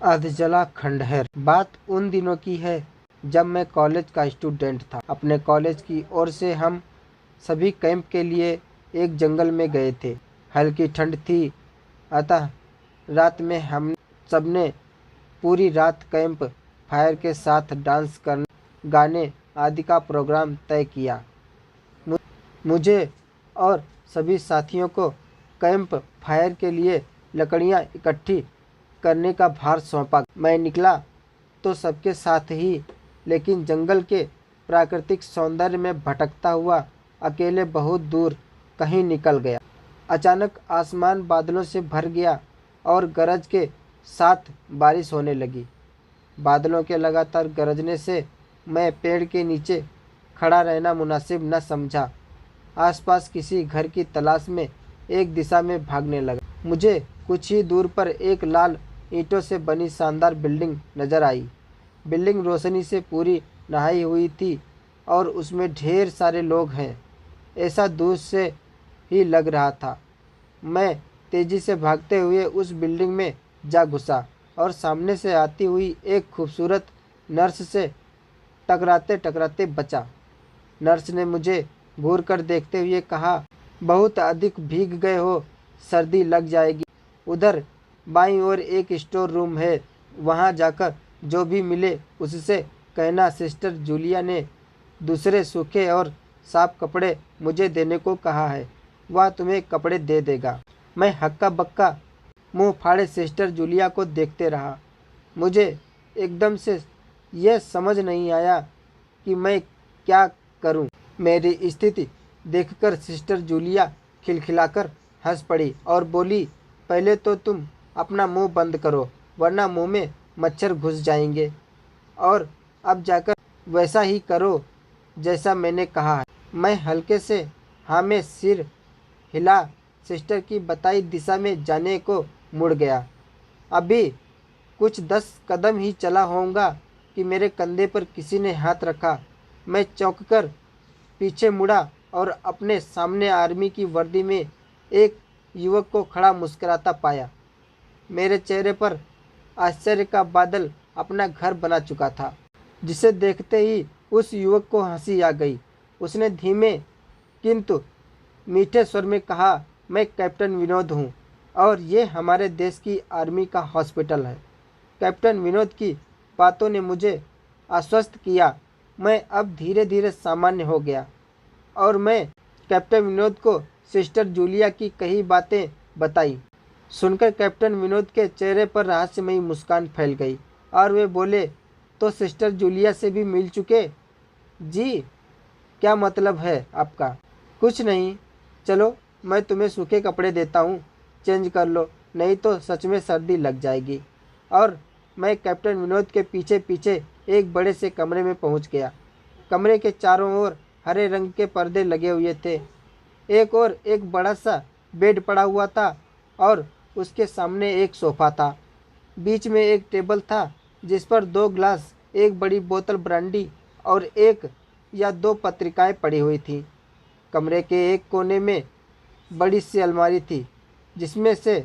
अधजला खंडहर। बात उन दिनों की है जब मैं कॉलेज का स्टूडेंट था। अपने कॉलेज की ओर से हम सभी कैंप के लिए एक जंगल में गए थे। हल्की ठंड थी, अतः रात में हम सबने पूरी रात कैंप फायर के साथ डांस करने, गाने आदि का प्रोग्राम तय किया। मुझे और सभी साथियों को कैंप फायर के लिए लकड़ियां इकट्ठी करने का भार सौंपा। मैं निकला तो सबके साथ ही, लेकिन जंगल के प्राकृतिक सौंदर्य में भटकता हुआ अकेले बहुत दूर कहीं निकल गया। अचानक आसमान बादलों से भर गया और गरज के साथ बारिश होने लगी। बादलों के लगातार गरजने से मैं पेड़ के नीचे खड़ा रहना मुनासिब न समझा। आसपास किसी घर की तलाश में एक दिशा में भागने लगा। मुझे कुछ ही दूर पर एक लाल ईंटों से बनी शानदार बिल्डिंग नजर आई। बिल्डिंग रोशनी से पूरी नहाई हुई थी और उसमें ढेर सारे लोग हैं, ऐसा दूर से ही लग रहा था। मैं तेजी से भागते हुए उस बिल्डिंग में जा घुसा और सामने से आती हुई एक खूबसूरत नर्स से टकराते टकराते बचा। नर्स ने मुझे घूर कर देखते हुए कहा, बहुत अधिक भीग गए हो, सर्दी लग जाएगी। उधर बाईं ओर एक स्टोर रूम है, वहां जाकर जो भी मिले उससे कहना सिस्टर जूलिया ने दूसरे सूखे और साफ कपड़े मुझे देने को कहा है, वह तुम्हें कपड़े दे देगा। मैं हक्का बक्का मुंह फाड़े सिस्टर जूलिया को देखते रहा। मुझे एकदम से यह समझ नहीं आया कि मैं क्या करूं। मेरी स्थिति देखकर सिस्टर जूलिया खिलखिलाकर हंस पड़ी और बोली, पहले तो तुम अपना मुंह बंद करो, वरना मुंह में मच्छर घुस जाएंगे, और अब जाकर वैसा ही करो जैसा मैंने कहा है। मैं हल्के से हाँ में सिर हिला सिस्टर की बताई दिशा में जाने को मुड़ गया। अभी कुछ 10 कदम ही चला होऊंगा कि मेरे कंधे पर किसी ने हाथ रखा। मैं चौंककर पीछे मुड़ा और अपने सामने आर्मी की वर्दी में एक युवक को खड़ा मुस्कुराता पाया। मेरे चेहरे पर आश्चर्य का बादल अपना घर बना चुका था, जिसे देखते ही उस युवक को हंसी आ गई। उसने धीमे किंतु मीठे स्वर में कहा, मैं कैप्टन विनोद हूँ और ये हमारे देश की आर्मी का हॉस्पिटल है। कैप्टन विनोद की बातों ने मुझे आश्वस्त किया। मैं अब धीरे धीरे सामान्य हो गया और मैं कैप्टन विनोद को सिस्टर जूलिया की कई बातें बताई। सुनकर कैप्टन विनोद के चेहरे पर रहस्यमयी मुस्कान फैल गई और वे बोले, तो सिस्टर जूलिया से भी मिल चुके? जी, क्या मतलब है आपका? कुछ नहीं, चलो मैं तुम्हें सूखे कपड़े देता हूँ, चेंज कर लो, नहीं तो सच में सर्दी लग जाएगी। और मैं कैप्टन विनोद के पीछे पीछे एक बड़े से कमरे में पहुँच गया। कमरे के चारों ओर हरे रंग के पर्दे लगे हुए थे। एक और एक बड़ा सा बेड पड़ा हुआ था और उसके सामने एक सोफा था। बीच में एक टेबल था जिस पर 2 ग्लास, एक बड़ी बोतल ब्रांडी और 1 या 2 पत्रिकाएं पड़ी हुई थी। कमरे के एक कोने में बड़ी सी अलमारी थी, जिसमें से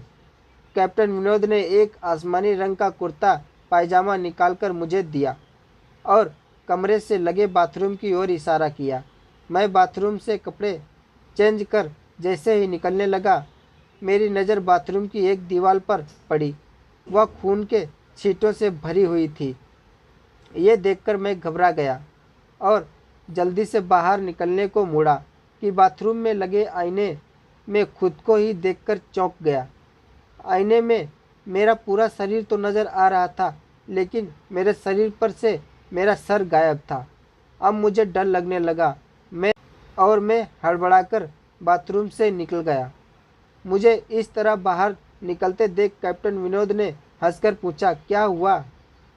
कैप्टन विनोद ने एक आसमानी रंग का कुर्ता पायजामा निकालकर मुझे दिया और कमरे से लगे बाथरूम की ओर इशारा किया। मैं बाथरूम से कपड़े चेंज कर जैसे ही निकलने लगा, मेरी नज़र बाथरूम की एक दीवार पर पड़ी। वह खून के छींटों से भरी हुई थी। ये देखकर मैं घबरा गया और जल्दी से बाहर निकलने को मुड़ा कि बाथरूम में लगे आईने में खुद को ही देखकर चौंक गया। आईने में मेरा पूरा शरीर तो नज़र आ रहा था, लेकिन मेरे शरीर पर से मेरा सर गायब था। अब मुझे डर लगने लगा। मैं हड़बड़ाकर बाथरूम से निकल गया। मुझे इस तरह बाहर निकलते देख कैप्टन विनोद ने हंसकर पूछा, क्या हुआ?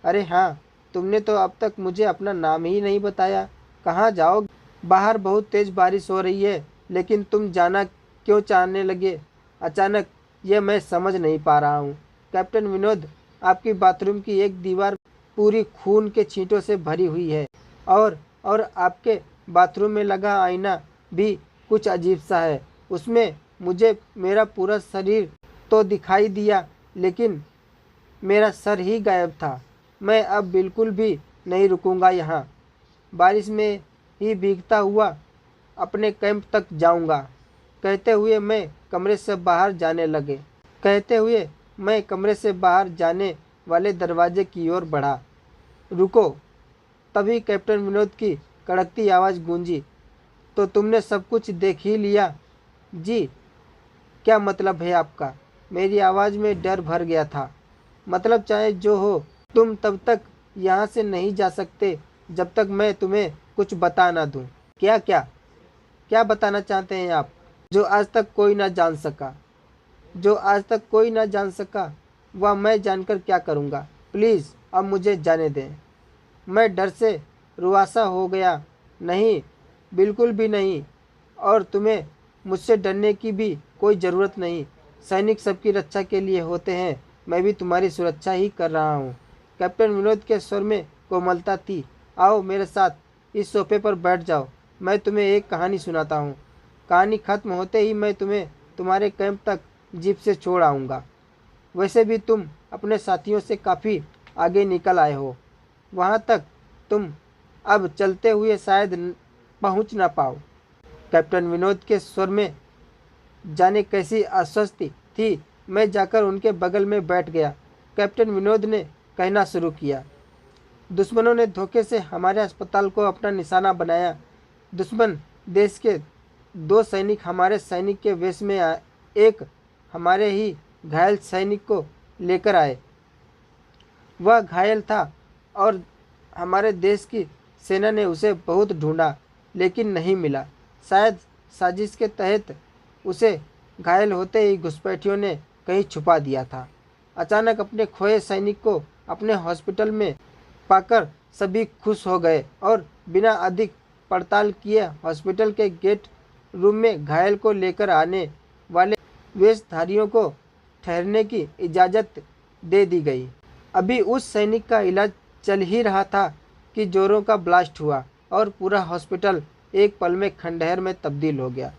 अरे हाँ, तुमने तो अब तक मुझे अपना नाम ही नहीं बताया। कहाँ जाओगे? बाहर बहुत तेज बारिश हो रही है, लेकिन तुम जाना क्यों चाहने लगे अचानक, यह मैं समझ नहीं पा रहा हूँ। कैप्टन विनोद, आपकी बाथरूम की एक दीवार पूरी खून के छींटों से भरी हुई है और आपके बाथरूम में लगा आईना भी कुछ अजीब सा है। उसमें मुझे मेरा पूरा शरीर तो दिखाई दिया, लेकिन मेरा सर ही गायब था। मैं अब बिल्कुल भी नहीं रुकूंगा यहाँ। बारिश में ही भीगता हुआ अपने कैंप तक जाऊंगा। कहते हुए मैं कमरे से बाहर जाने लगे कहते हुए मैं कमरे से बाहर जाने वाले दरवाजे की ओर बढ़ा। रुको! तभी कैप्टन विनोद की कड़कती आवाज़ गूंजी। तो तुमने सब कुछ देख ही लिया? जी। क्या मतलब है आपका? मेरी आवाज़ में डर भर गया था। मतलब चाहे जो हो, तुम तब तक यहाँ से नहीं जा सकते जब तक मैं तुम्हें कुछ बता ना दूँ। क्या क्या क्या बताना चाहते हैं आप? जो आज तक कोई ना जान सका। जो आज तक कोई ना जान सका वह मैं जानकर क्या करूँगा? प्लीज़ अब मुझे जाने दें। मैं डर से रुआसा हो गया। नहीं, बिल्कुल भी नहीं। और तुम्हें मुझसे डरने की भी कोई ज़रूरत नहीं। सैनिक सबकी रक्षा के लिए होते हैं। मैं भी तुम्हारी सुरक्षा ही कर रहा हूँ। कैप्टन विनोद के स्वर में कोमलता थी। आओ मेरे साथ, इस सोफे पर बैठ जाओ। मैं तुम्हें एक कहानी सुनाता हूँ। कहानी खत्म होते ही मैं तुम्हें तुम्हारे कैंप तक जीप से छोड़ आऊँगा। वैसे भी तुम अपने साथियों से काफ़ी आगे निकल आए हो। वहाँ तक तुम अब चलते हुए शायद पहुँच ना पाओ। कैप्टन विनोद के स्वर में जाने कैसी आश्वस्ति थी। मैं जाकर उनके बगल में बैठ गया। कैप्टन विनोद ने कहना शुरू किया। दुश्मनों ने धोखे से हमारे अस्पताल को अपना निशाना बनाया। दुश्मन देश के 2 सैनिक हमारे सैनिक के वेश में आए। एक हमारे ही घायल सैनिक को लेकर आए। वह घायल था और हमारे देश की सेना ने उसे बहुत ढूंढा लेकिन नहीं मिला। शायद साजिश के तहत उसे घायल होते ही घुसपैठियों ने कहीं छुपा दिया था। अचानक अपने खोए सैनिक को अपने हॉस्पिटल में पाकर सभी खुश हो गए और बिना अधिक पड़ताल किए हॉस्पिटल के गेट रूम में घायल को लेकर आने वाले वेशधारियों को ठहरने की इजाज़त दे दी गई। अभी उस सैनिक का इलाज चल ही रहा था कि जोरों का ब्लास्ट हुआ और पूरा हॉस्पिटल एक पल में खंडहर में तब्दील हो गया।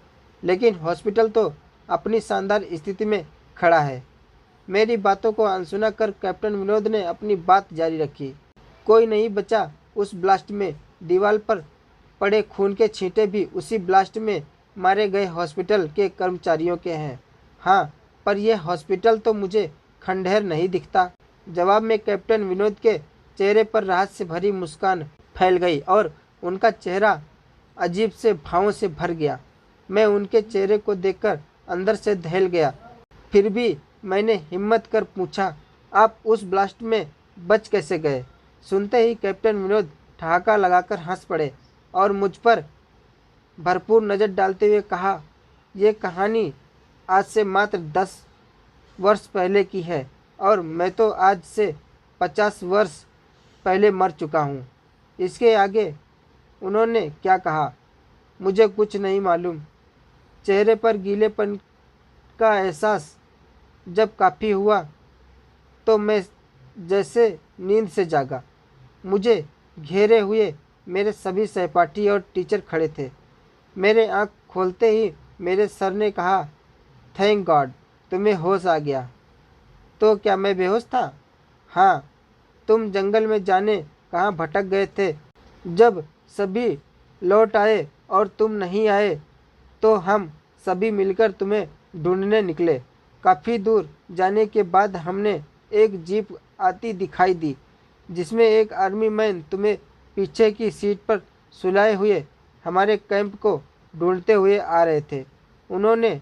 लेकिन हॉस्पिटल तो अपनी शानदार स्थिति में खड़ा है। मेरी बातों को अनसुना कर कैप्टन विनोद ने अपनी बात जारी रखी। कोई नहीं बचा उस ब्लास्ट में। दीवार पर पड़े खून के छींटे भी उसी ब्लास्ट में मारे गए हॉस्पिटल के कर्मचारियों के हैं। हाँ, पर यह हॉस्पिटल तो मुझे खंडहर नहीं दिखता। जवाब में कैप्टन विनोद के चेहरे पर राहत से भरी मुस्कान फैल गई और उनका चेहरा अजीब से भावों से भर गया। मैं उनके चेहरे को देखकर अंदर से दहल गया। फिर भी मैंने हिम्मत कर पूछा, आप उस ब्लास्ट में बच कैसे गए? सुनते ही कैप्टन विनोद ठहाका लगाकर हंस पड़े और मुझ पर भरपूर नज़र डालते हुए कहा, यह कहानी आज से मात्र 10 वर्ष पहले की है और मैं तो आज से 50 वर्ष पहले मर चुका हूँ। इसके आगे उन्होंने क्या कहा मुझे कुछ नहीं मालूम। चेहरे पर गीलेपन का एहसास जब काफ़ी हुआ तो मैं जैसे नींद से जागा। मुझे घेरे हुए मेरे सभी सहपाठी और टीचर खड़े थे। मेरे आँख खोलते ही मेरे सर ने कहा, थैंक गॉड तुम्हें होश आ गया। तो क्या मैं बेहोश था? हाँ, तुम जंगल में जाने कहाँ भटक गए थे। जब सभी लौट आए और तुम नहीं आए तो हम सभी मिलकर तुम्हें ढूंढने निकले। काफ़ी दूर जाने के बाद हमने एक जीप आती दिखाई दी जिसमें एक आर्मी मैन तुम्हें पीछे की सीट पर सुलाए हुए हमारे कैंप को ढूंढते हुए आ रहे थे। उन्होंने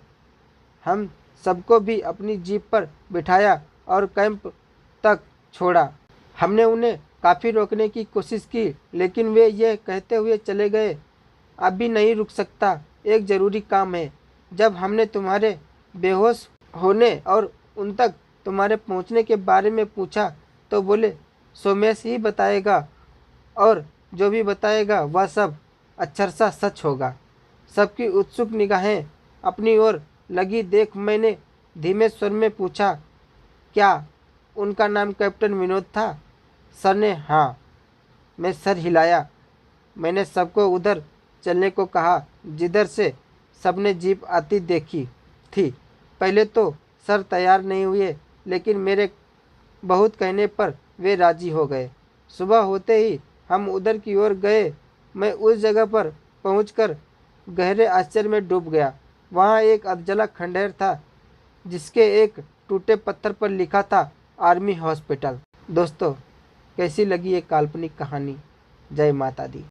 हम सबको भी अपनी जीप पर बिठाया और कैंप तक छोड़ा। हमने उन्हें काफ़ी रोकने की कोशिश की लेकिन वे ये कहते हुए चले गए, अभी नहीं रुक सकता, एक ज़रूरी काम है। जब हमने तुम्हारे बेहोश होने और उन तक तुम्हारे पहुंचने के बारे में पूछा तो बोले सोमेश ही बताएगा और जो भी बताएगा वह सब अक्षरशः सच होगा। सबकी उत्सुक निगाहें अपनी ओर लगी देख मैंने धीमे स्वर में पूछा, क्या उनका नाम कैप्टन विनोद था? सर ने हाँ। मैं सर हिलाया। मैंने सबको उधर चलने को कहा जिधर से सबने जीप आती देखी थी। पहले तो सर तैयार नहीं हुए लेकिन मेरे बहुत कहने पर वे राजी हो गए। सुबह होते ही हम उधर की ओर गए। मैं उस जगह पर पहुंचकर गहरे आश्चर्य में डूब गया। वहां एक अधजला खंडहर था जिसके एक टूटे पत्थर पर लिखा था आर्मी हॉस्पिटल। दोस्तों, कैसी लगी ये काल्पनिक कहानी? जय माता दी।